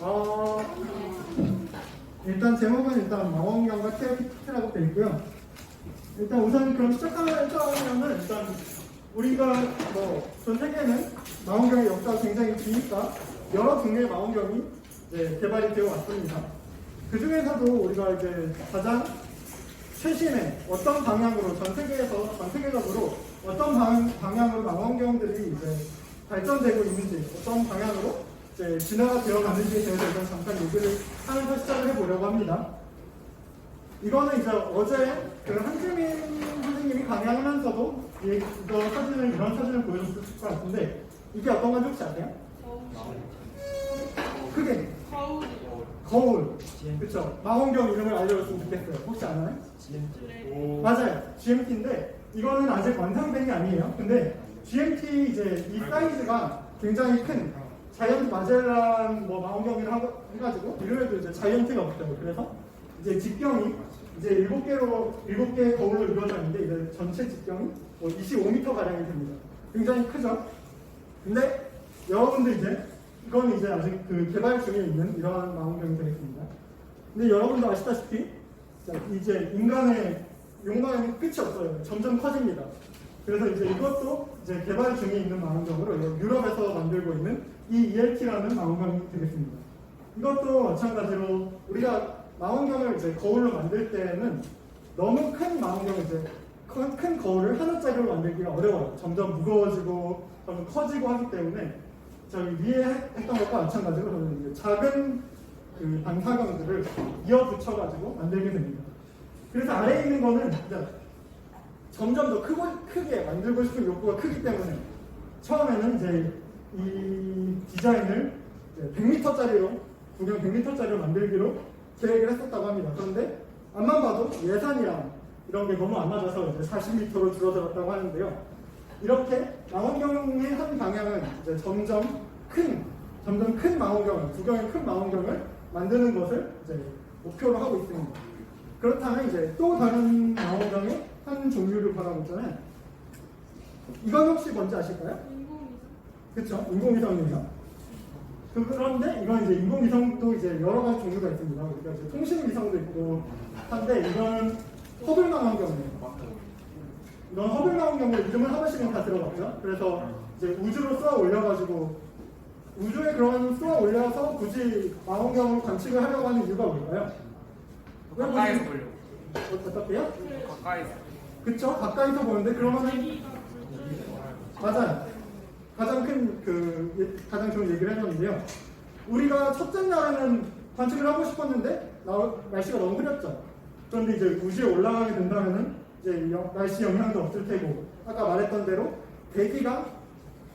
어, 일단 제목은 일단 망원경과 TFT라고 되어 있고요. 일단 우선 그럼 시작하면은 일단 우리가 전 세계는 망원경의 역사가 굉장히 기니까 여러 종류의 망원경이 이제 개발이 되어 왔습니다. 그 중에서도 우리가 이제 가장 최신의 어떤 방향으로 전 세계적으로 어떤 방향으로 망원경들이 이제 발전되고 있는지, 어떤 방향으로 이제 진화가 되어 가는지에 대해서 일단 잠깐 얘기를 하면서 시작을 해보려고 합니다. 이거는 이제 어제 그 한지민 선생님이 강의하면서도 이런 사진을 보여줬을 것 같은데, 이게 어떤 건지 혹시 아세요? 크게 거울. 그쵸. 망원경 이름을 알려줬으면 좋겠어요. 혹시 아나요? GMT. 맞아요. GMT인데 이거는 아직 완성된 게 아니에요. 근데 GMT 이제 이 사이즈가 굉장히 큰 자이언트 마젤란 망원경이라 해가지고 이름에도 이제 자이언트가 없어요. 그래서 이제 직경이 이제 7개의 거울로 이루어져 있는데 이제 전체 직경이 25m 가량이 됩니다. 굉장히 크죠. 근데 여러분들 이건 이제 아직 그 개발 중에 있는 이러한 망원경이 되겠습니다. 근데 여러분도 아시다시피 이제 인간의 욕망은 끝이 없어요. 점점 커집니다. 그래서 이제 이것도 이제 개발 중에 있는 망원경으로 유럽에서 만들고 있는 이 ELT라는 망원경이 되겠습니다. 이것도 마찬가지로 우리가 망원경을 이제 거울로 만들 때는 너무 큰 망원경을 큰 거울을 하나짜리로 만들기가 어려워요. 점점 무거워지고 점점 커지고 하기 때문에 저희 위에 했던 것과 마찬가지로 저는 이제 작은 그 반사경들을 이어붙여가지고 만들게 됩니다. 그래서 아래에 있는 거는 점점 더 크게 만들고 싶은 욕구가 크기 때문에 처음에는 이제 이 디자인을 100m짜리로, 구경 100m짜리로 만들기로 계획을 했었다고 합니다. 그런데 앞만 봐도 예산이랑 이런 게 너무 안 맞아서 이제 40m로 줄어들었다고 하는데요. 이렇게 망원경의 한 방향은 이제 점점 큰 망원경을, 구경의 큰 망원경을 만드는 것을 이제 목표로 하고 있습니다. 그렇다면 이제 또 다른 망원경의 한 종류를 바라보자면 이건 혹시 뭔지 아실까요? 그렇죠? 인공위성입니다. 그런데 이건 이제 인공위성도 이제 여러 가지 종류가 있습니다. 우리가 이제 통신위성도 있고 한데 이건 허블 망원경이에요. 이건 허블 망원경을 이름을 하나씩은 다 들어봤죠. 그래서 이제 우주로 쏘아 올려가지고 우주에 그런 쏘아 올려서 굳이 망원경으로 관측을 하려고 하는 이유가 뭘까요? 가까이서 보려고. 어떻게요? 가까이서. 그쵸? 가까이서 보는데 그러면은 맞아요. 가장 좋은 얘기를 해줬는데요. 우리가 첫째 날에는 관측을 하고 싶었는데 날씨가 너무 흐렸죠. 그런데 이제 우주에 올라가게 된다면은 이제 날씨 영향도 없을 테고 아까 말했던 대로 대기가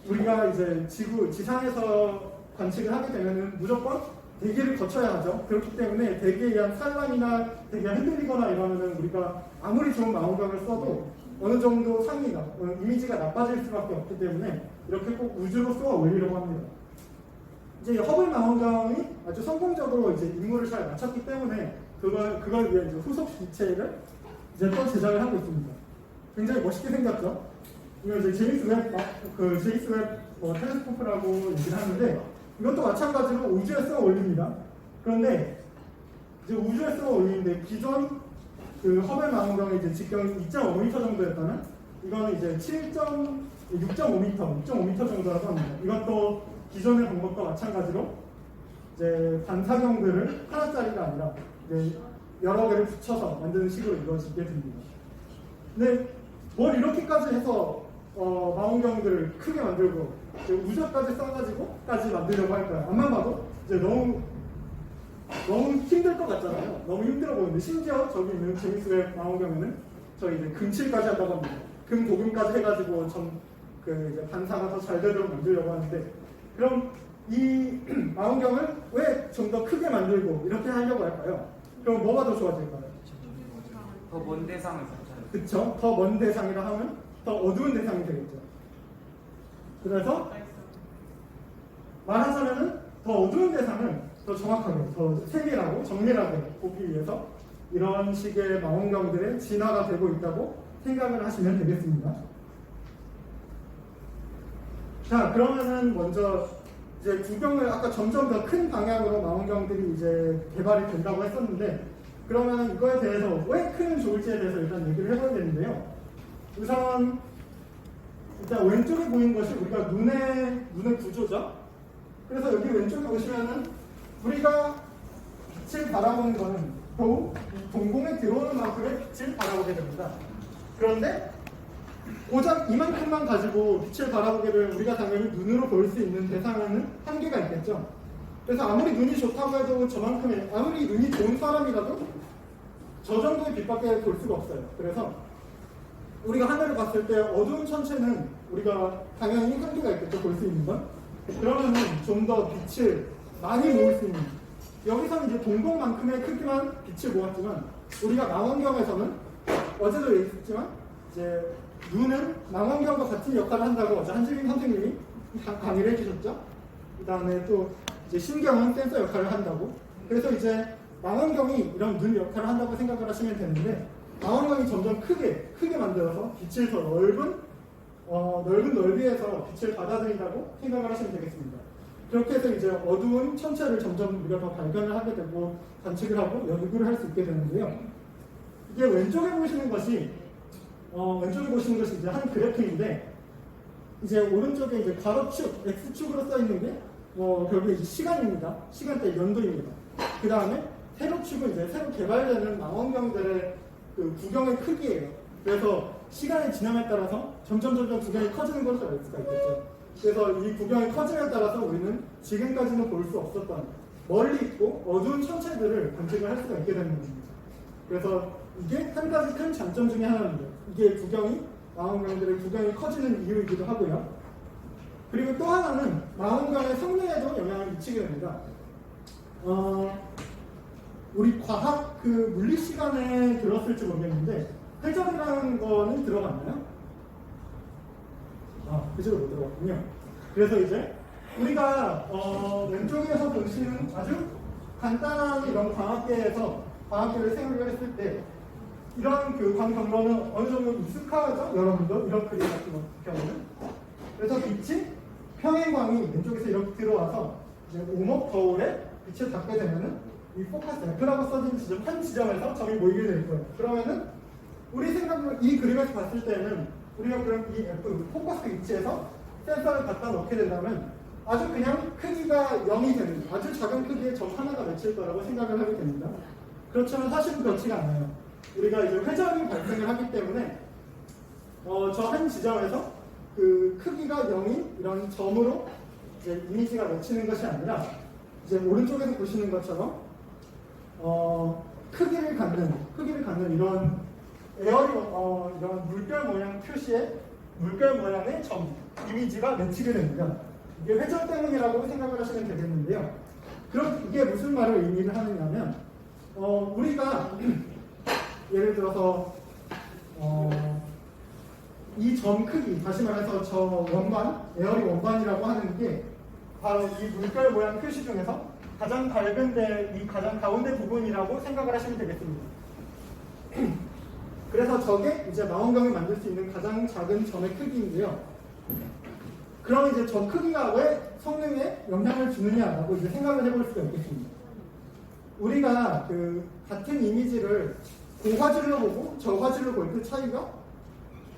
우리가 이제 지상에서 관측을 하게 되면은 무조건 대기를 거쳐야 하죠. 그렇기 때문에 대기에 의한 산란이나 대기가 흔들리거나 이러면은 우리가 아무리 좋은 망원경을 써도 어느 정도 상위가 이미지가 나빠질 수밖에 없기 때문에 이렇게 꼭 우주로 쏘아 올리려고 합니다. 이제 허블 망원경이 아주 성공적으로 이제 임무를 잘 마쳤기 때문에 그걸 위해 이제 후속 기체를 이제 또 제작을 하고 있습니다. 굉장히 멋있게 생겼죠. 이거 이제 제임스 웹 텔레스코프라고 얘기를 하는데 이것도 마찬가지로 우주에 쏘아 올립니다. 그런데 이제 우주에 쏘아 올리는데 기존 그 허블 망원경의 이제 직경이 2.5m 정도였다면 이거는 이제 6.5m 정도라고 합니다. 이것도 기존의 방법과 마찬가지로 이제 반사경들을 하나짜리가 아니라 이제 여러 개를 붙여서 만드는 식으로 이루어지게 됩니다. 근데 뭘 이렇게까지 해서 망원경들을 크게 만들고 우주까지 써가지고까지 만들려고 할까요? 앞만 봐도 이제 너무 힘들 것 같잖아요. 너무 힘들어 보이는데 심지어 저기 있는 제임스 웹 망원경에는 저희 이제 금칠까지 한다고 합니다. 금 도금까지 해가지고 이제 반사가 더 잘 되도록 만들려고 하는데 그럼 이 망원경을 왜 좀 더 크게 만들고 이렇게 하려고 할까요? 그럼 뭐가 더 좋아질까요? 더 먼 대상을 잡잖아요. 그쵸? 더 먼 대상이라 하면 더 어두운 대상이 되겠죠. 그래서 말하자면은 더 어두운 대상을 더 정확하게, 더 세밀하고 정밀하게 보기 위해서 이런 식의 망원경들의 진화가 되고 있다고 생각을 하시면 되겠습니다. 자, 그러면은 먼저 이제 구경을 아까 점점 더 큰 방향으로 망원경들이 이제 개발이 된다고 했었는데, 그러면 이거에 대해서 왜 크면 좋을지에 대해서 일단 얘기를 해봐야 되는데요. 우선 일단 왼쪽에 보이는 것이 우리가 눈의 구조죠. 그래서 여기 왼쪽에 보시면은 우리가 빛을 바라보는 거는 겨우 동공에 들어오는 만큼의 빛을 바라보게 됩니다. 그런데 고작 이만큼만 가지고 빛을 바라보게 되면 우리가 당연히 눈으로 볼 수 있는 대상에는 한계가 있겠죠. 그래서 아무리 눈이 좋다고 해도 저만큼의, 아무리 눈이 좋은 사람이라도 저 정도의 빛밖에 볼 수가 없어요. 그래서 우리가 하늘을 봤을 때 어두운 천체는 우리가 당연히 한계가 있겠죠. 볼 수 있는 건. 그러면은 좀 더 빛을 많이 모을 수 있는, 여기서는 이제 동공만큼의 크기만 빛을 모았지만 우리가 망원경에서는 어제도 얘기했지만 이제 눈은 망원경과 같은 역할을 한다고 어제 한지민 선생님이 강의를 해주셨죠. 그 다음에 또 이제 신경은 센서 역할을 한다고. 그래서 이제 망원경이 이런 눈 역할을 한다고 생각을 하시면 되는데, 망원경이 점점 크게 만들어서 빛을 더 넓은 넓이에서 빛을 받아들인다고 생각을 하시면 되겠습니다. 그렇게 해서 이제 어두운 천체를 점점 우리가 더 발견을 하게 되고 관측을 하고 연구를 할 수 있게 되는데요. 이게 왼쪽에 보시는 것이 이제 한 그래프인데, 이제 오른쪽에 이제 가로축, x축으로 써 있는 게 결국에 이제 시간입니다. 시간대 연도입니다. 그 다음에 세로축은 이제 새로 개발되는 망원경들의 그 구경의 크기예요. 그래서 시간이 지남에 따라서 점점 구경이 커지는 것을 알 수가 있겠죠. 그래서 이 구경이 커짐에 따라서 우리는 지금까지는 볼 수 없었던 멀리 있고 어두운 천체들을 관측을 할 수가 있게 되는 겁니다. 그래서 이게 한 가지 큰 장점 중에 하나입니다. 이게 망원경들의 구경이 커지는 이유이기도 하고요. 그리고 또 하나는 망원경의 성능에도 영향을 미치게 됩니다. 우리 과학 물리 시간에 들었을지 모르겠는데 회전이라는 거는 들어갔나요? 그쪽으로 못 들어갔군요. 그래서 이제 우리가 왼쪽에서 보시는 아주 간단한 이런 광학계를 생각을 했을 때 이런 광경로는 어느 정도 익숙하죠? 여러분도 이런 그림 같은 경우는. 그래서 빛이 평행광이 왼쪽에서 이렇게 들어와서 이제 오목 거울에 빛을 닿게 되면은 이 포커스 F라고 써진 지점 한 지점에서 점이 모이게 될 거예요. 그러면은 우리 생각으로 이 그림에서 봤을 때는 우리가 그럼 이 F 포커스 위치에서 센서를 갖다 놓게 된다면 아주 그냥 크기가 0이 되는, 아주 작은 크기의 점 하나가 맺힐 거라고 생각을 하게 됩니다. 그렇지만 사실은 그렇지가 않아요. 우리가 이제 회전이 발생을 하기 때문에 저 한 지점에서 그 크기가 0인 이런 점으로 이제 이미지가 맺히는 것이 아니라 이제 오른쪽에서 보시는 것처럼 크기를 갖는 이런 이런 물결 모양 표시에 물결 모양의 점 이미지가 맺히게 됩니다. 이게 회전 때문이라고 생각을 하시면 되겠는데요. 그럼 이게 무슨 말을 의미를 하느냐면 우리가 예를 들어서 이 점 크기, 다시 말해서 저 원반, 에어리 원반이라고 하는 게 바로 이 물결 모양 표시 중에서 가장 밝은데 이 가장 가운데 부분이라고 생각을 하시면 되겠습니다. 그래서 저게 이제 망원경을 만들 수 있는 가장 작은 점의 크기인데요. 그럼 이제 저 크기가 왜 성능에 영향을 주느냐라고 이제 생각을 해볼 수가 있겠습니다. 우리가 같은 이미지를 고화질로 보고 저화질로 볼 때 차이가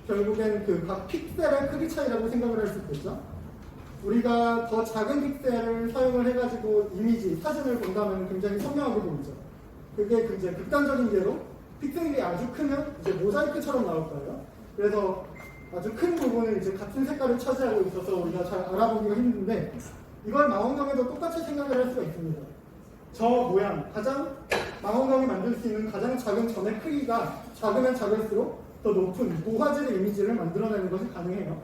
결국엔 각 픽셀의 크기 차이라고 생각을 할 수 있겠죠. 우리가 더 작은 픽셀을 사용을 해가지고 사진을 본다면 굉장히 선명하게 보이죠. 그게 이제 극단적인 예로 픽셀이 아주 크면 이제 모자이크처럼 나올 거예요. 그래서 아주 큰 부분을 이제 같은 색깔을 차지하고 있어서 우리가 잘 알아보기가 힘든데, 이걸 망원경에도 똑같이 생각을 할 수가 있습니다. 저 모양, 망원경이 만들 수 있는 가장 작은 점의 크기가 작으면 작을수록 더 높은 고화질의 이미지를 만들어내는 것이 가능해요.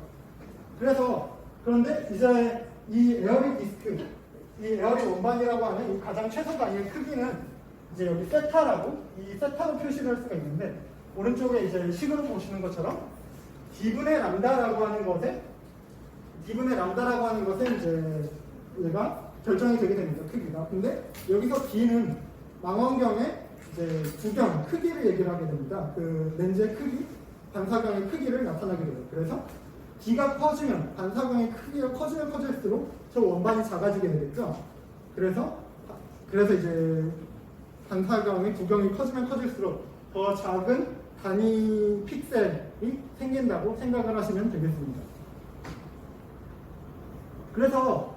그런데 이제 이 에어리 디스크, 이 에어리 원반이라고 하는 이 가장 최소 단위의 크기는 이제 여기 이 세타로 표시를 할 수가 있는데, 오른쪽에 이제 식으로 보시는 것처럼 D분의 람다라고 하는 것에 이제 얘가 결정이 되게 됩니다. 크기가. 근데 여기서 D는 망원경의 이제 구경 크기를 얘기를 하게 됩니다. 렌즈의 크기, 반사광의 크기를 나타나게 돼요. 그래서 D가 커지면 반사광의 크기가 커지면 커질수록 저 원반이 작아지게 되겠죠. 그래서 이제 반사경의 구경이 커지면 커질수록 더 작은 단위 픽셀이 생긴다고 생각을 하시면 되겠습니다. 그래서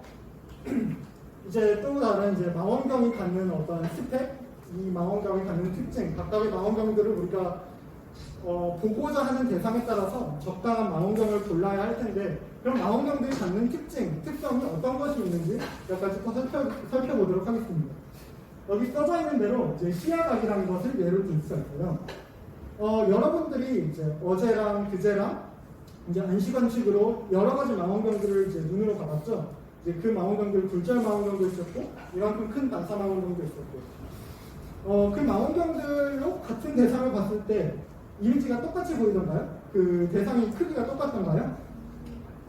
이제 또 다른 이제 망원경이 갖는 어떤 스펙, 이 망원경이 갖는 특징, 각각의 망원경들을 우리가 보고자 하는 대상에 따라서 적당한 망원경을 골라야 할 텐데, 그럼 망원경들이 갖는 특징, 특성이 어떤 것이 있는지 몇 가지 또 살펴보도록 하겠습니다. 여기 써져 있는 대로 이제 시야각이라는 것을 예를 들 수가 있고요. 여러분들이 이제 어제랑 그제랑 이제 안시관식으로 여러 가지 망원경들을 이제 눈으로 봐봤죠. 이제 그 망원경들 굴절 망원경도 있었고, 이만큼 큰 반사 망원경도 있었고, 그 망원경들로 같은 대상을 봤을 때 이미지가 똑같이 보이던가요? 그 대상의 크기가 똑같던가요?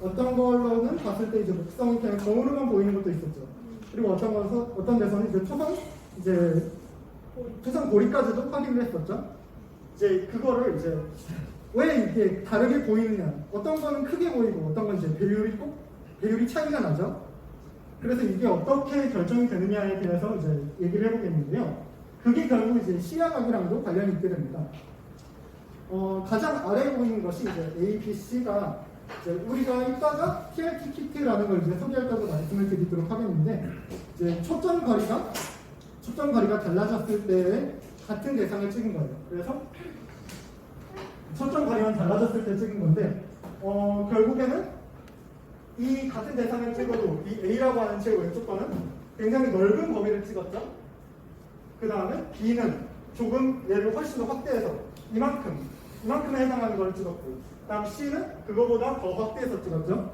어떤 걸로는 봤을 때 이제 목성이 그냥 정으로만 보이는 것도 있었죠. 그리고 어떤 데서는 이제 토성 고리까지도 확인을 했었죠. 이제 그거를 이제 왜 이렇게 다르게 보이느냐? 어떤 거는 크게 보이고 어떤 건 이제 배율이 차이가 나죠. 그래서 이게 어떻게 결정이 되느냐에 대해서 이제 얘기를 해보겠는데요. 그게 결국 이제 시야각이랑도 관련이 있게 됩니다. 가장 아래에 보이는 것이 이제 A, B, C가 이제 우리가 이따가 TRT 키트라는 걸 이제 소개할 때도 말씀을 드리도록 하겠는데, 이제 초점 거리가 달라졌을 때 같은 대상을 찍은 거예요. 그래서 초점 거리만 달라졌을 때 찍은 건데, 결국에는 이 같은 대상을 찍어도 이 A라고 하는 제 왼쪽 거는 굉장히 넓은 범위를 찍었죠. 그 다음에 B는 조금 얘를 훨씬 더 확대해서 이만큼에 해당하는 걸 찍었고, 그 다음 C는 그거보다 더 확대해서 찍었죠.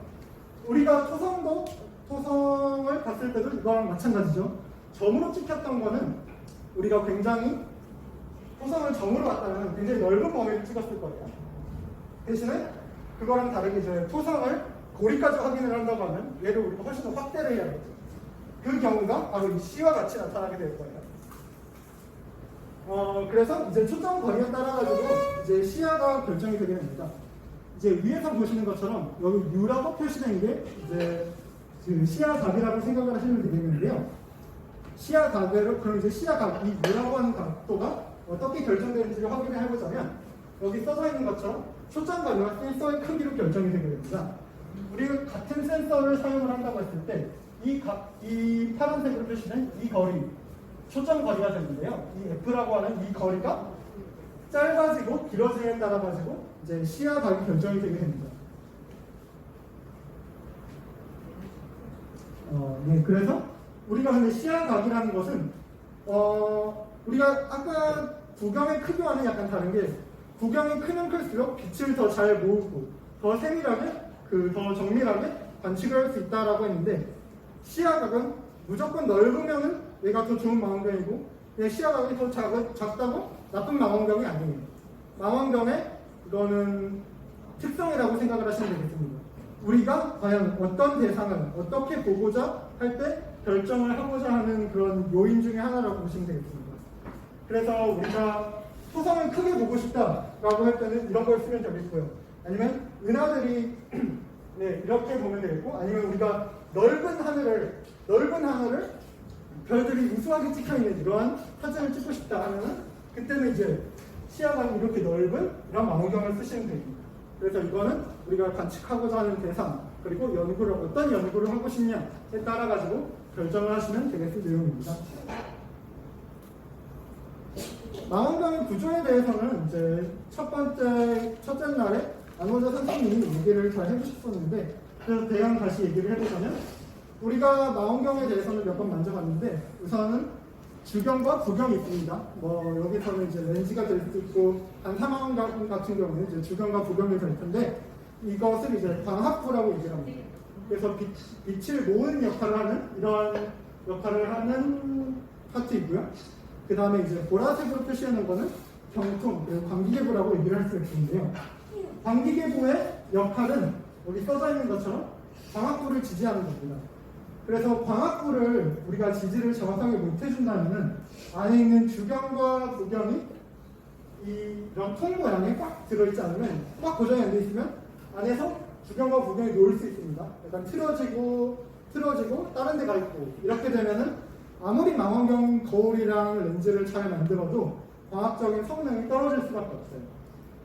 우리가 토성을 봤을 때도 이거랑 마찬가지죠. 점으로 찍혔던 거는 우리가 굉장히 토성을 점으로 봤다면 굉장히 넓은 범위를 찍었을 거예요. 대신에 그거랑 다르게 이제 토성을 고리까지 확인을 한다고 하면 얘를 우리가 훨씬 더 확대를 해야겠죠. 그 경우가 바로 이 C와 같이 나타나게 될 거예요. 그래서 이제 초점 거리에 따라가지고 이제 시야가 결정이 되게 됩니다. 이제 위에서 보시는 것처럼 여기 U라고 표시된 게 이제 그 시야각이라고 생각을 하시면 되겠는데요. 그럼 이제 시야각, 이 U라고 하는 각도가 어떻게 결정되는지를 확인을 해보자면, 여기 써져 있는 것처럼 초점 거리와 센서의 크기로 결정이 되게 됩니다. 우리가 같은 센서를 사용을 한다고 했을 때 이 파란색으로 표시된 이 거리, 초점 거리가 되는데요. 이 F라고 하는 이 거리가 짧아지고 길어짐에 따라 가지고 이제 시야각이 결정이 되게 됩니다. 네, 그래서 우리가 근데 시야각이라는 것은 우리가 아까 구경의 크기와는 약간 다른 게, 구경이 크면 클수록 빛을 더 잘 모으고 더 세밀하게 더 정밀하게 관측을 할 수 있다라고 했는데, 시야각은 무조건 넓으면은 얘가 더 좋은 망원경이고, 시야각이 더 작다고 나쁜 망원경이 아니에요. 망원경의 이거는 특성이라고 생각을 하시면 되겠습니다. 우리가 과연 어떤 대상을 어떻게 보고자 할 때 결정을 하고자 하는 그런 요인 중에 하나라고 보시면 되겠습니다. 그래서 우리가 토성을 크게 보고 싶다라고 할 때는 이런 걸 쓰면 되겠고요. 아니면 은하들이 네, 이렇게 보면 되겠고, 아니면 우리가 넓은 하늘을 별들이 우수하게 찍혀있는 이러한 사진을 찍고 싶다 하면은 그때는 이제 시야각이 이렇게 넓은 이런 망원경을 쓰시면 됩니다. 그래서 이거는 우리가 관측하고자 하는 대상, 그리고 어떤 연구를 하고 싶냐에 따라 가지고 결정을 하시면 되겠을 내용입니다. 망원경의 구조에 대해서는 이제 첫째 날에 안원자 선생님이 얘기를 잘 해주셨었는데, 그래서 대강 다시 얘기를 해보자면, 우리가 망원경에 대해서는 몇 번 만져봤는데, 우선은 주경과 부경이 있습니다. 여기서는 이제 렌즈가 될 수도 있고, 반사망원경 같은 경우는 이제 주경과 부경이 될 텐데, 이것을 이제 광학부라고 얘기를 합니다. 그래서 빛을 모으는 이러한 역할을 하는 파트이고요. 그 다음에 이제 보라색으로 표시하는 거는 경통, 그리고 광기계부라고 얘기를 할 수 있는데요. 광기계부의 역할은 여기 써져 있는 것처럼 광학부를 지지하는 겁니다. 그래서 광학부를 우리가 지지를 정확하게 못 해준다면 안에 있는 주경과 부경이 이런 통 모양에 꽉 들어있지 않으면, 꽉 고정이 안 돼 있으면 안에서 주경과 부경이 놓일 수 있습니다. 약간 틀어지고 틀어지고 다른 데 가 있고 이렇게 되면은 아무리 망원경 거울이랑 렌즈를 잘 만들어도 과학적인 성능이 떨어질 수밖에 없어요.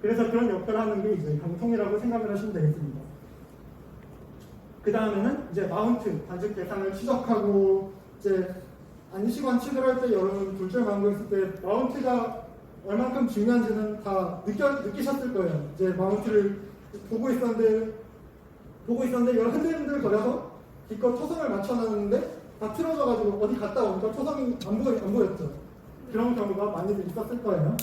그래서 그런 역할을 하는 게 이제 방통이라고 생각을 하시면 되겠습니다. 그 다음에는 이제 마운트, 관측 대상을 추적하고 이제 안시 관측을 할 때 여러분 둘째 망고 있을 때 마운트가 얼만큼 중요한지는 다 느끼셨을 거예요. 이제 마운트를 보고 있었는데 여러 흔들흔들 거려서 기껏 초성을 맞춰놨는데 다 틀어져가지고 어디 갔다 오니까 초성이 안 보였죠. 그런 경우가 많이들 있었을 거예요.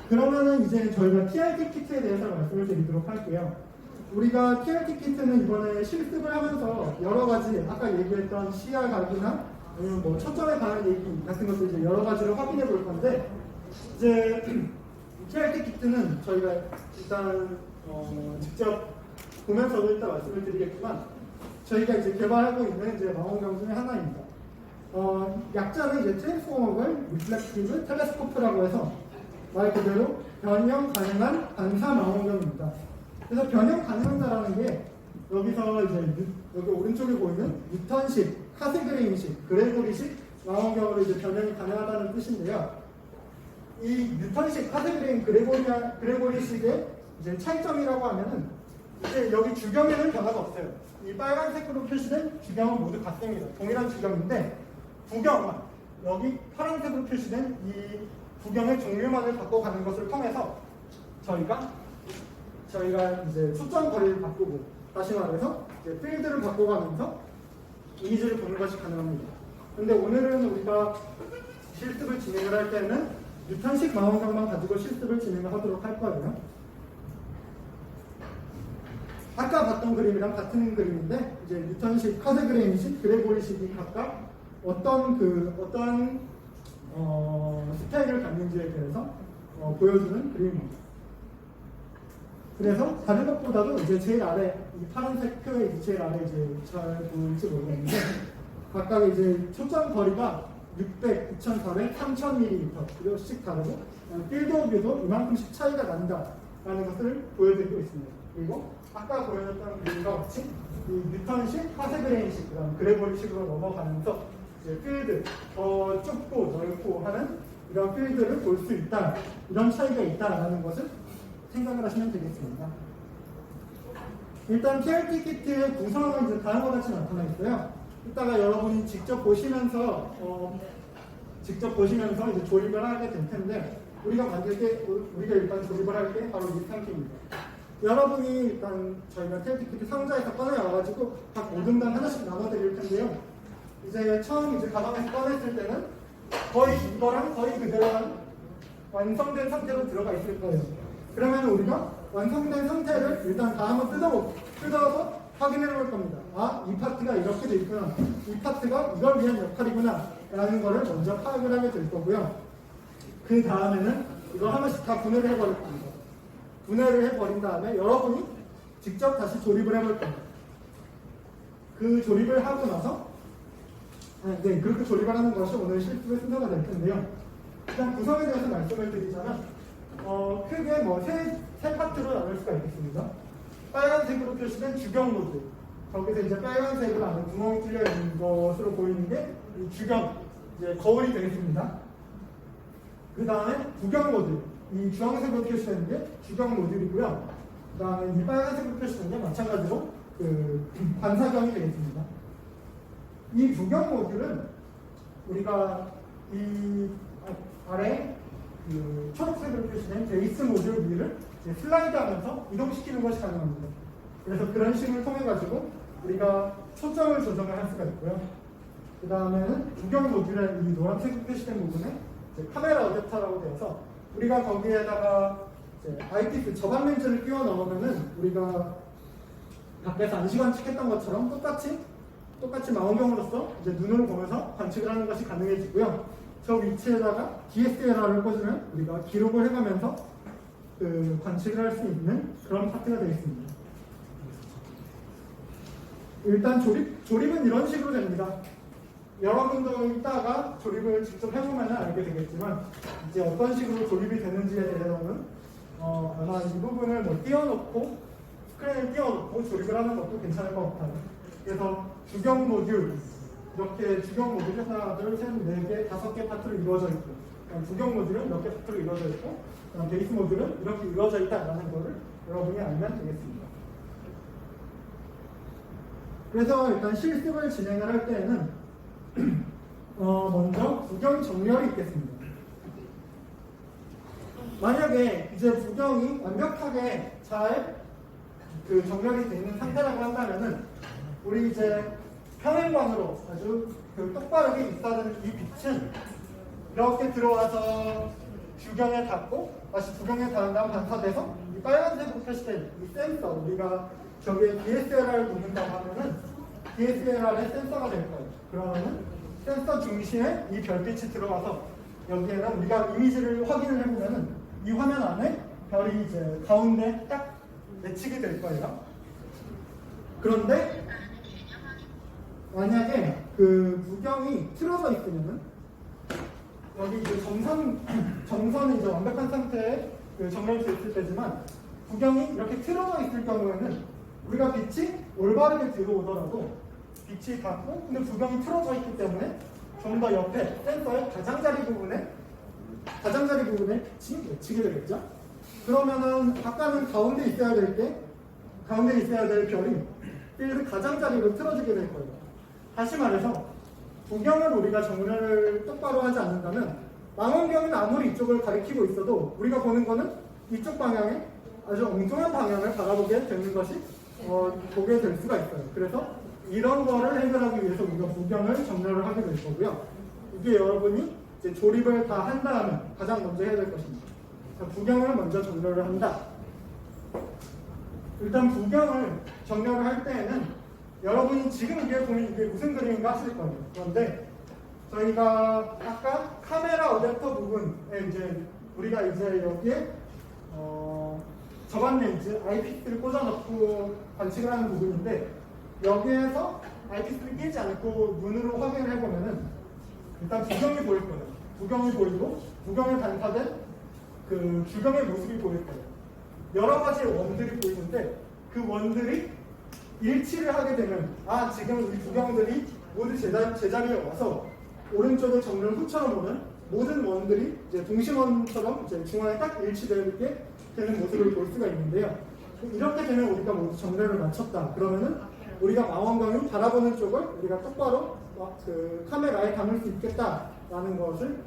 그러면은 이제 저희가 TRT 키트에 대해서 말씀을 드리도록 할게요. 우리가 TRT 키트는 이번에 실습을 하면서 여러 가지 아까 얘기했던 시야 각이나 아니면 뭐 초점에 관한 얘기 같은 것들 이제 여러 가지를 확인해 볼 건데 이제 TRT 키트는 저희가 일단 직접 보면서도 일단 말씀을 드리겠지만 저희가 이제 개발하고 있는 이제 망원경 중에 하나입니다. 약자는 이제 트랜스포머블 리플렉티브 텔레스코프라고 해서 말 그대로 변형 가능한 반사 망원경입니다. 그래서 변형 가능하다라는 게 여기서 이제 여기 오른쪽에 보이는 뉴턴식, 카세그레인식, 그레고리식 망원경으로 이제 변형이 가능하다는 뜻인데요. 이 뉴턴식, 카세그레인, 그레고리식의 이제 차이점이라고 하면은 이제 여기 주경에는 변화가 없어요. 이 빨간색으로 표시된 주경은 모두 같습니다. 동일한 주경인데 구경만 여기 파란색으로 표시된 이 구경의 종류만을 바꿔가는 것을 통해서 저희가 이제 초점 거리를 바꾸고 다시 말해서 이제 필드를 바꿔가면서 이미지를 보는 것이 가능합니다. 근데 오늘은 우리가 실습을 진행을 할 때는 뉴턴식 망원경만 가지고 실습을 진행을 하도록 할 거예요. 아까 봤던 그림이랑 같은 그림인데 이제 뉴턴식, 카세그레인식, 그레고리식이 각각 어떤 스타일을 갖는지에 대해서 보여주는 그림입니다. 그래서 다른 것보다도 이제 제일 아래 이 파란색 표에 제일 아래 이제 잘 보일지 모르겠는데 각각 이제 초점 거리가 600, 2400, 3000mm씩 다르고 필드 오브 뷰도 이만큼씩 차이가 난다라는 것을 보여드리고 있습니다. 그리고 아까 보여줬던 그림과 같이 이 뉴턴식, 카세그레인식, 그다음 그레고리식으로 넘어가면서 이제 필드 더 좁고 넓고 하는 이런 필드를 볼 수 있다, 이런 차이가 있다라는 것을 생각을 하시면 되겠습니다. 일단 TRT 키트의 구성은 이제 다음과 같이 나타나 있어요. 이따가 여러분이 직접 보시면서 이제 조립을 하게 될 텐데 우리가 일단 조립을 할 게 바로 이 상태입니다. 여러분이 일단 저희가 TRT 키트 상자에서 꺼내 와가지고 각 5등당 하나씩 나눠드릴 텐데요. 이제 처음 이제 가방에서 꺼냈을 때는 거의 이거랑 거의 그대로한 완성된 상태로 들어가 있을 거예요. 그러면 우리가 완성된 상태를 일단 다 한번 뜯어서 확인해 볼 겁니다. 아, 이 파트가 이렇게 돼 있구나. 이 파트가 이걸 위한 역할이구나. 라는 거를 먼저 파악을 하게 될 거고요. 그 다음에는 이걸 하나씩 다 분해를 해버릴 겁니다. 분해를 해버린 다음에 여러분이 직접 다시 조립을 해볼 겁니다. 그 조립을 하고 나서 그렇게 조립을 하는 것이 오늘 실습의 순서가 될 텐데요. 일단 구성에 대해서 말씀을 드리자면 크게 세 파트로 나눌 수가 있겠습니다. 빨간색으로 표시된 주경 모드. 거기서 이제 빨간색으로 안에 구멍이 뚫려 있는 것으로 보이는 게 이 주경, 이제 거울이 되겠습니다. 그 다음에 구경 모드. 이 주황색으로 표시되는 게 주경 모듈이고요. 그 다음에 이 빨간색으로 표시되는 게 마찬가지로 그 반사경이 되겠습니다. 이 구경 모듈은 우리가 이 아래 그 초록색으로 표시된 베이스 모듈 위를 슬라이드 하면서 이동시키는 것이 가능합니다. 그래서 그런 식을 통해 가지고 우리가 초점을 조정을 할 수가 있고요. 그 다음에는 구경 모듈의 이 노란색으로 표시된 부분에 카메라 어댑터라고 되어서 우리가 거기에다가 아이피스 저반 렌즈를 끼워 넣으면은 우리가 밖에서 안시 관측했던 것처럼 똑같이 망원경으로서 이제 눈으로 보면서 관측을 하는 것이 가능해지고요. 저 위치에다가 DSLR을 꽂으면 우리가 기록을 해가면서 그 관측을 할 수 있는 그런 파트가 되겠습니다. 일단 조립은 이런 식으로 됩니다. 여러분도 이따가 조립을 직접 해보면 알게 되겠지만 이제 어떤 식으로 조립이 되는지에 대해서는 아마 이 부분을 띄워놓고 스크린을 띄워놓고 조립을 하는 것도 괜찮을 것 같아요. 그래서 주경 모듈, 이렇게 주경 모듈이 하나, 둘, 셋, 네 개, 5개 파트로 이루어져 있고, 주경 모듈은 몇 개 파트로 이루어져 있고, 베이스 모듈은 이렇게 이루어져 있다라는 것을 여러분이 알면 되겠습니다. 그래서 일단 실습을 진행을 할 때에는 먼저 부경 정렬이 있겠습니다. 만약에 이제 부경이 완벽하게 잘 정렬이 되어 있는 상태라고 한다면은 우리 이제 평행광으로 아주 똑바르게 있어야 이 빛은 이렇게 들어와서 부경에 닿고 다시 부경에 닿은 다음 반사돼서 이 빨간색으로 표시된 이 센서, 우리가 저기에 DSLR을 놓는다고 하면은 DSLR의 센서가 될 거예요. 그러면은 센서 중심에 이 별빛이 들어와서 여기에는 우리가 이미지를 확인을 해보면은 이 화면 안에 별이 이제 가운데 딱 맺히게 될 거예요. 그런데 만약에 부경이 틀어져 있으면은 여기 이제 정선이 이제 완벽한 상태에 정렬되어 있을 때지만 부경이 이렇게 틀어져 있을 경우에는 우리가 빛이 올바르게 들어오더라도 빛이 닿고 근데 부경이 틀어져 있기 때문에 좀 더 옆에 센서의 가장자리 부분에 빛이 맺히게 되겠죠. 그러면은 아까는 가운데 있어야 될 별이 필드 가장자리로 틀어지게 될 거예요. 다시 말해서 부경을 우리가 정렬을 똑바로 하지 않는다면 망원경은 아무리 이쪽을 가리키고 있어도 우리가 보는 거는 이쪽 방향에 아주 엉뚱한 방향을 바라보게 되는 것이 보게 될 수가 있어요. 그래서 이런 거를 해결하기 위해서 우리가 부경을 정렬을 하게 될 거고요. 이게 여러분이 이제 조립을 다 한 다음에 가장 먼저 해야 될 것입니다. 부경을 먼저 정렬을 한다. 일단 부경을 정렬을 할 때에는 여러분이 지금 이게 보면 이게 무슨 그림인가 하실 거예요. 그런데 저희가 아까 카메라 어댑터 부분에 이제 우리가 이제 여기에 저반 렌즈 아이피스를 꽂아놓고 관측을 하는 부분인데 여기에서 아이피스를 끼지 않고 눈으로 확인을 해보면은 일단 부경이 보일 거예요. 부경이 보이고 부경에 반사된 주경의 모습이 보일 거예요. 여러 가지 원들이 보이는데 그 원들이 일치를 하게 되면 지금 이 부경들이 모두 제자리에 와서 오른쪽을 정렬 후처럼 오는 모든 원들이 이제 동심원처럼 이제 중앙에 딱 일치되어 있게 되는 모습을 볼 수가 있는데요. 이렇게 되면 우리가 모두 정렬을 마쳤다. 그러면은 우리가 망원경이 바라보는 쪽을 우리가 똑바로 카메라에 담을 수 있겠다라는 것을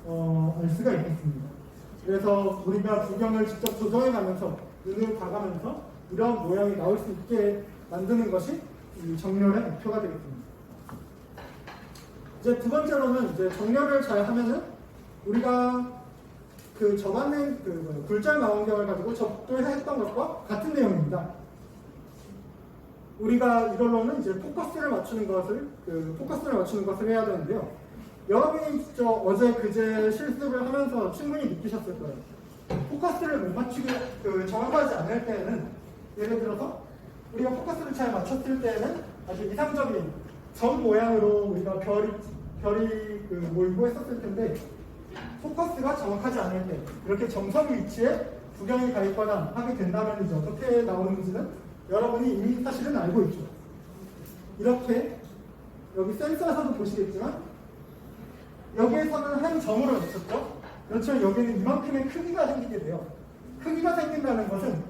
알 수가 있겠습니다. 그래서 우리가 부경을 직접 조정해가면서 눈으로 봐가면서 이런 모양이 나올 수 있게 만드는 것이 이 정렬의 목표가 되겠습니다. 이제 두 번째로는 이제 정렬을 잘 하면은 우리가 저반의 굴절 망원경을 가지고 접도했던 것과 같은 내용입니다. 우리가 이걸로는 이제 포커스를 맞추는 것을 해야 되는데요. 여러분이 어제 그제 실습을 하면서 충분히 느끼셨을 거예요. 포커스를 못 맞추고 정확하지 않을 때에는 예를 들어서 우리가 포커스를 잘 맞췄을 때에는 아주 이상적인 점 모양으로 우리가 별이 모이고 했었을 텐데 포커스가 정확하지 않을 때 이렇게 정석 위치에 부경이 가 있거나 하게 된다면 이제 어떻게 나오는지는 여러분이 이미 사실은 알고 있죠. 이렇게 여기 센서에서도 보시겠지만 여기에서는 한 점으로 맞췄죠. 그렇죠. 여기는 이만큼의 크기가 생기게 돼요. 크기가 생긴다는 것은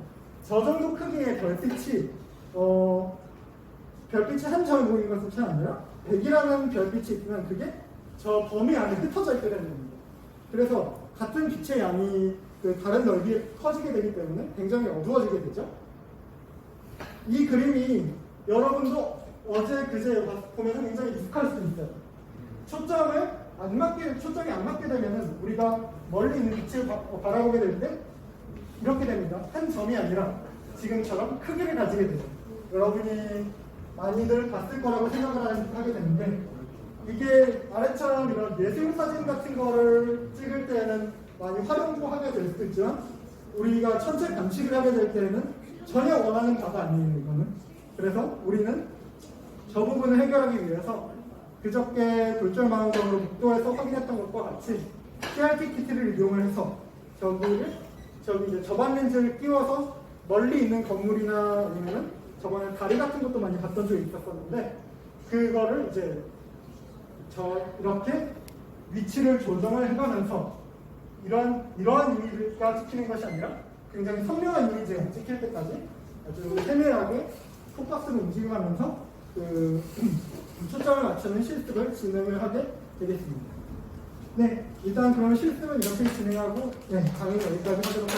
저 정도 크기의 별빛이 한 점을 보이는 것은 아니라 100이라는 별빛이 있으면 그게 저 범위 안에 흩어져 있게 되는 겁니다. 그래서 같은 빛의 양이 다른 넓이에 커지게 되기 때문에 굉장히 어두워지게 되죠. 이 그림이 여러분도 어제 그제 보면 굉장히 익숙할 수 있어요. 초점이 안 맞게 되면은 우리가 멀리 있는 빛을 바라보게 될 때 이렇게 됩니다. 한 점이 아니라 지금처럼 크기를 가지게 돼요. 여러분이 많이들 봤을 거라고 생각을 하게 되는데 이게 아래처럼 이런 예술 사진 같은 거를 찍을 때는 많이 활용도 하게 될 수도 있지만 우리가 천체 관측을 하게 될 때는 전혀 원하는 바가 아니에요. 이거는. 그래서 우리는 저 부분을 해결하기 위해서 그저께 굴절 망원경으로 복도에서 확인했던 것과 같이 CRT 키트를 이용을 해서 저기 이제 저반 렌즈를 끼워서 멀리 있는 건물이나 아니면은 저번에 다리 같은 것도 많이 봤던 적이 있었었는데 그거를 이제 이렇게 위치를 조정을 해가면서 이러한 이미지가 찍히는 것이 아니라 굉장히 선명한 이미지가 찍힐 때까지 아주 세밀하게 톡박스를 움직여가면서 그 초점을 맞추는 실습을 진행을 하게 되겠습니다. 네, 일단 그러면 실습은 이렇게 진행하고 강의는 여기까지 하도록 하겠습니다.